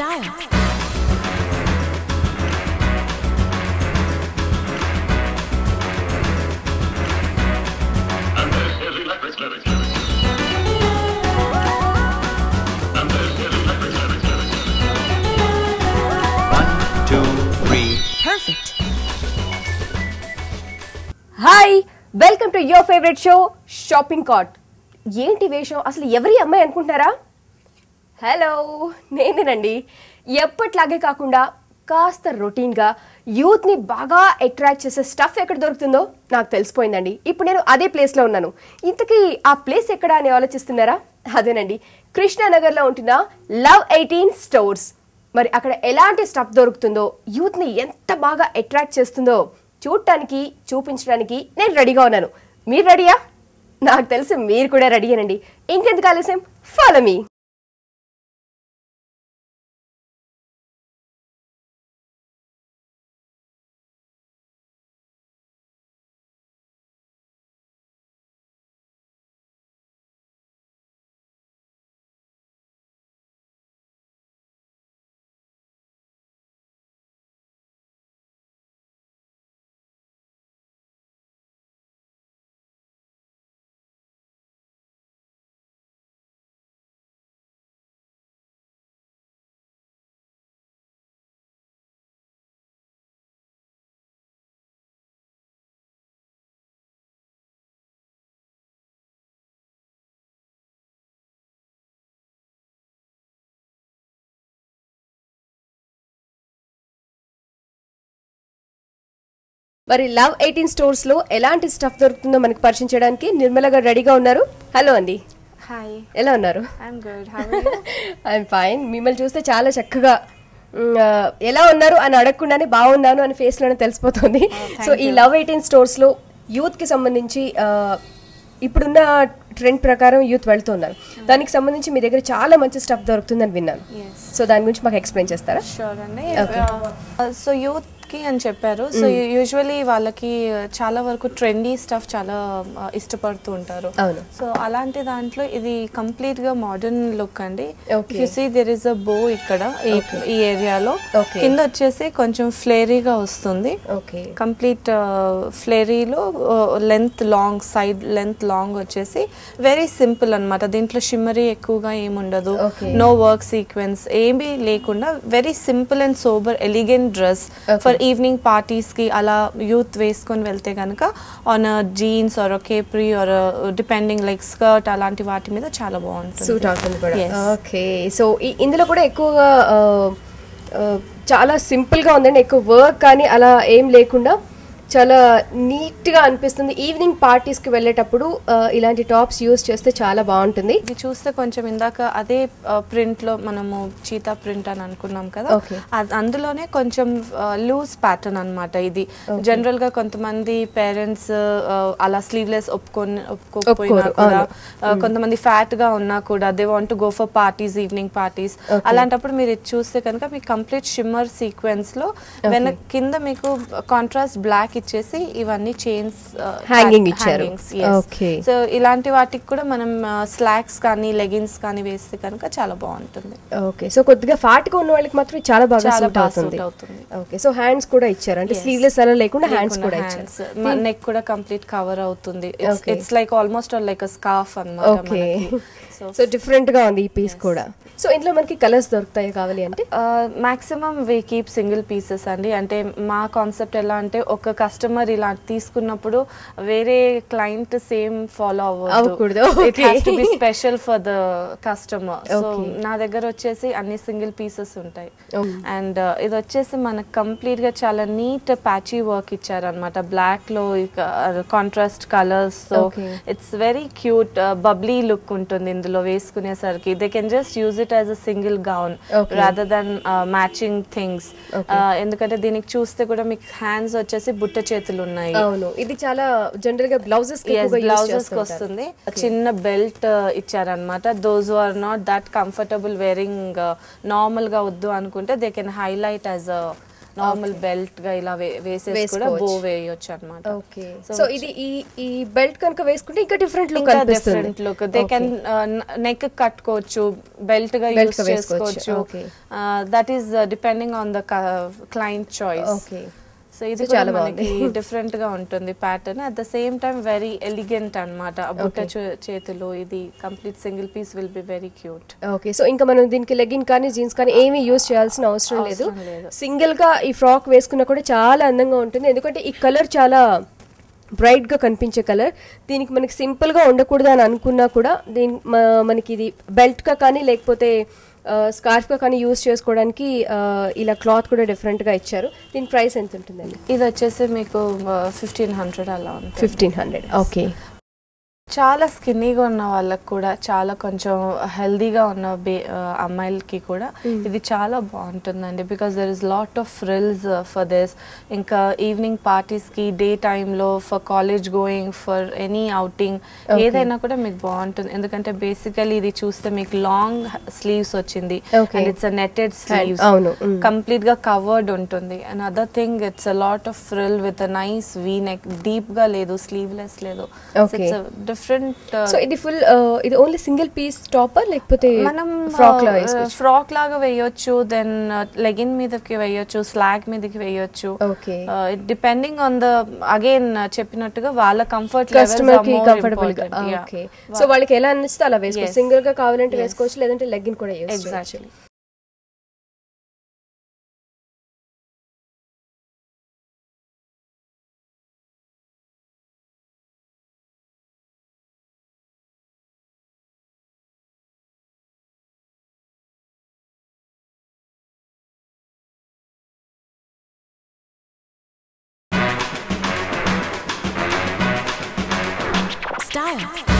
style. Perfect. Hi welcome to your favourite show shopping cart. ఏంటి వేషం, అసలు ఎవరి అమ్మాయి అనుకుంటున్నారా? హలో, నేనేనండి. ఎప్పట్లాగే కాకుండా కాస్త రొటీన్గా యూత్ని బాగా అట్రాక్ట్ చేసే స్టఫ్ ఎక్కడ దొరుకుతుందో నాకు తెలిసిపోయిందండి. ఇప్పుడు నేను అదే ప్లేస్లో ఉన్నాను. ఇంతకీ ఆ ప్లేస్ ఎక్కడ అని ఆలోచిస్తున్నారా? అదేనండి, కృష్ణానగర్లో ఉంటున్న లవ్ 18 స్టోర్స్. మరి అక్కడ ఎలాంటి స్టఫ్ దొరుకుతుందో, యూత్ని ఎంత బాగా అట్రాక్ట్ చేస్తుందో చూడటానికి, చూపించడానికి నేను రెడీగా ఉన్నాను. మీరు రెడీయా? నాకు తెలిసి మీరు కూడా రెడీయేనండి. ఇంకెందుకు ఆలస్యం, ఫాలో మీ. మరి లవ్ 18 స్టోర్స్ లో ఎలాంటి స్టఫ్ దొరుకుతుందో మనకు పరిచయం చేయడానికి నిర్మల గారు రెడీగా ఉన్నారు. హలో అండి. హాయ్, ఎలా ఉన్నారు? I'm good. How are you? I'm fine. మిమ్మల్ని చూస్తే చాలా చక్కగా ఎలా ఉన్నారు అని అడగకుండానే బాగున్నాను అని ఫేస్ లోనే తెలిసిపోతుంది. సో ఈ లవ్ 18 స్టోర్స్ లో యూత్ కి సంబంధించి ఇప్పుడున్న ట్రెండ్ ప్రకారం యూత్ వెళ్తున్నారు. దానికి సంబంధించి మీ దగ్గర చాలా మంచి స్టఫ్ దొరుకుతుందని విన్నాను. సో దాని గురించి మాకు ఎక్స్ప్లెయిన్ చేస్తారా? షూర్ అండి. సో యూత్ కి అని చెప్పారు. సో యూజువలీ వాళ్ళకి చాలా వరకు ట్రెండీ స్టఫ్ చాలా ఇష్టపడుతూ ఉంటారు. సో అలాంటి దాంట్లో ఇది కంప్లీట్ గా మోడర్న్ లుక్ అండి. You see there is a bow ఇక్కడ ఈ ఏరియాలో. కింద వచ్చేసి కొంచెం ఫ్లేరీగా వస్తుంది. కంప్లీట్ ఫ్లేరీలో length long, side length long వచ్చేసి వెరీ సింపుల్ అన్నమాట. దీంట్లో షిమ్మరీ ఎక్కువగా ఏముండదు, నో వర్క్ సీక్వెన్స్ ఏమీ లేకుండా very simple and sober elegant dress for evening parties కి అలా యూత్ వేసుకొని వెళ్తే కనుక on jeans or capri or depending like skirt అలాంటి వాటి మీద చాలా బాగుంటుంది, సూట్ అవుతుంది కూడా. ఓకే, సో ఇందులో కూడా ఎక్కువగా చాలా సింపుల్ గా ఉందండి. ఎక్కువ వర్క్ కానీ అలా ఏం లేకుండా చాలా నీట్ గా అనిపిస్తుంది. ఈవినింగ్ పార్టీస్ కి వెళ్ళేటప్పుడు ఇలాంటి టాప్స్ యూజ్ చేస్తే చాలా బాగుంటుంది. ఇది చూస్తే కొంచెం ఇందాక అదే ప్రింట్ లో మనము చీతా ప్రింట్ అని అనుకున్నాం కదా, అందులోనే కొంచెం లూజ్ ప్యాటర్న్ అన్నమాట. ఇది జనరల్ గా కొంతమంది పేరెంట్స్ అలా స్లీవ్లెస్ ఒప్పుకోకపోయినా కూడా, కొంతమంది ఫ్యాట్ గా ఉన్నా కూడా they want to go for parties, evening parties. అలాంటప్పుడు మీరు ఇది చూస్తే కనుక మీకు కంప్లీట్ షిమ్మర్ సీక్వెన్స్ లో కింద మీకు కాంట్రాస్ట్ బ్లాక్ ఇచ్చేసి ఇవన్నీ చైన్స్ హ్యాంగింగ్ ఇచ్చారు. సో ఇలాంటి వాటికి కూడా మనం స్లాక్స్ కానీ లెగిన్స్ కానీ వేస్తే కనుక చాలా బాగుంటుంది. ఓకే, సో కొద్దిగా ఫ్యాట్ గా ఉన్న వాళ్ళకి మాత్రం చాలా బాగా సూట్ అవుతుంది. ఓకే, సో హ్యాండ్స్ కూడా ఇచ్చారు, అంటే స్లీవ్లెస్ అలా లేకుండా హ్యాండ్స్ కూడా ఇచ్చారు. నెక్ కూడా కంప్లీట్ కవర్ అవుతుంది. It's like almost like a scarf అన్నమాట. ఓకే, సో డిఫరెంట్ గా ఉంది ఈ పీస్ కూడా. సో ఇందులో మనకి కలర్స్ దొరుకుతాయి కావాలి అంటే? Maximum we keep single pieces అండి. అంటే మా కాన్సెప్ట్ ఎలా అంటే, ఒక కస్టమర్ ఇలా తీసుకున్నప్పుడు వేరే క్లయింట్ సేమ్ ఫాలో అవ్వకూడదు. It has to be special for the customer. So నా దగ్గర వచ్చేసి అన్ని సింగిల్ పీసెస్ ఉంటాయి. అండ్ ఇది వచ్చేసి మనకు కంప్లీట్ గా చాలా నీట్ ప్యాచీ వర్క్ ఇచ్చారనమాట. బ్లాక్ లో contrast colours. So it's very cute bubbly look ఉంటుంది ఇందులో వేసుకునేసరికి. They can just use it as a single gown rather than matching things. ఎందుకంటే దీనికి చూస్తే కూడా మీకు హ్యాండ్స్ వచ్చేసి బుట్ట చేతులు ఉన్నాయి. ఇది చాలా జనరల్ గా బ్లౌజెస్ వస్తుంది. చిన్న బెల్ట్ ఇచ్చారనమాట. Those are not that comfortable wearing, normal గా వద్దు అనుకుంటే they can highlight as a normal belt గా ఇలా వేసేసి కూడా బో వేయొచ్చు అన్నమాట. ఓకే, సో ఇది ఈ బెల్ట్ కనుక వేసుకుంటే ఇంకా different look different look. They can neck కట్టుకోవచ్చు, బెల్ట్ గా యూస్ చేసుకోవచ్చు. That is depending on the client choice. Okay, so ఇది చాలా మనకి డిఫరెంట్ గా ఉంటుంది pattern. At the same time very elegant అన్నమాట. బుట్ట చేతులు, ఇది complete single piece will be very cute. Okay, so ఇంకా మనం దీనికి లెగిన్ కానీ జీన్స్ కానీ ఏమీ యూస్ చేయాల్సిన అవసరం లేదు. సింగిల్ గా ఈ ఫ్రాక్ వేసుకున్నా కూడా చాలా అందంగా ఉంటుంది. ఎందుకంటే ఈ కలర్ చాలా బ్రైట్ గా కనిపించే కలర్. దీనికి మనకి సింపుల్ గా ఉండకూడదు అని అనుకున్నా కూడా మనకి ఇది బెల్ట్ గా కానీ లేకపోతే స్కార్ఫ్ గా కానీ యూజ్ చేసుకోవడానికి ఇలా క్లాత్ కూడా డిఫరెంట్ గా ఇచ్చారు. దీని ప్రైస్ ఎంత ఉంటుందండి? ఇది వచ్చేసి మీకు 1500 అలా ఉంది. 1500. ఓకే, చాలా స్కిన్నీగా ఉన్న వాళ్ళకి కూడా, చాలా కొంచెం హెల్దీగా ఉన్న అమ్మాయిలకి కూడా ఇది చాలా బాగుంటుందండి. Because there is lot of frills for this. ఇంకా ఈవినింగ్ పార్టీస్కి, డే టైంలో, for college going, for any outing ఏదైనా కూడా మీకు బాగుంటుంది. ఎందుకంటే బేసికలీ ఇది చూస్తే మీకు లాంగ్ స్లీవ్స్ వచ్చింది and it's a netted sleeves, complete గా కవర్డ్ ఉంటుంది. And other thing it's a lot of frill with a nice V neck, deep గా లేదు, స్లీవ్లెస్ లేదు. సో ఇది ఫుల్ ఇది ఓన్లీ సింగిల్ పీస్ టాపర్ లేకపోతే మనం ఫ్రాక్ లాగా వేయొచ్చు, దెన్ లెగిన్ మీదకి వేయొచ్చు, స్లాగ్ మీదకి వేయొచ్చు. డిపెండింగ్ ఆన్ ద అగైన్ చెప్పినట్టుగా వాళ్ళ కంఫర్ట్ కస్టమర్ కి కంఫర్టబుల్ గా. ఓకే, సో వాళ్ళకి ఎలా అనిస్తే అలా వేసుకోవచ్చు. సింగిల్ గా కావాలంటే వేసుకోవచ్చు, లేదంటే లెగిన్ కూడా యూస్ చేయొచ్చు. Style.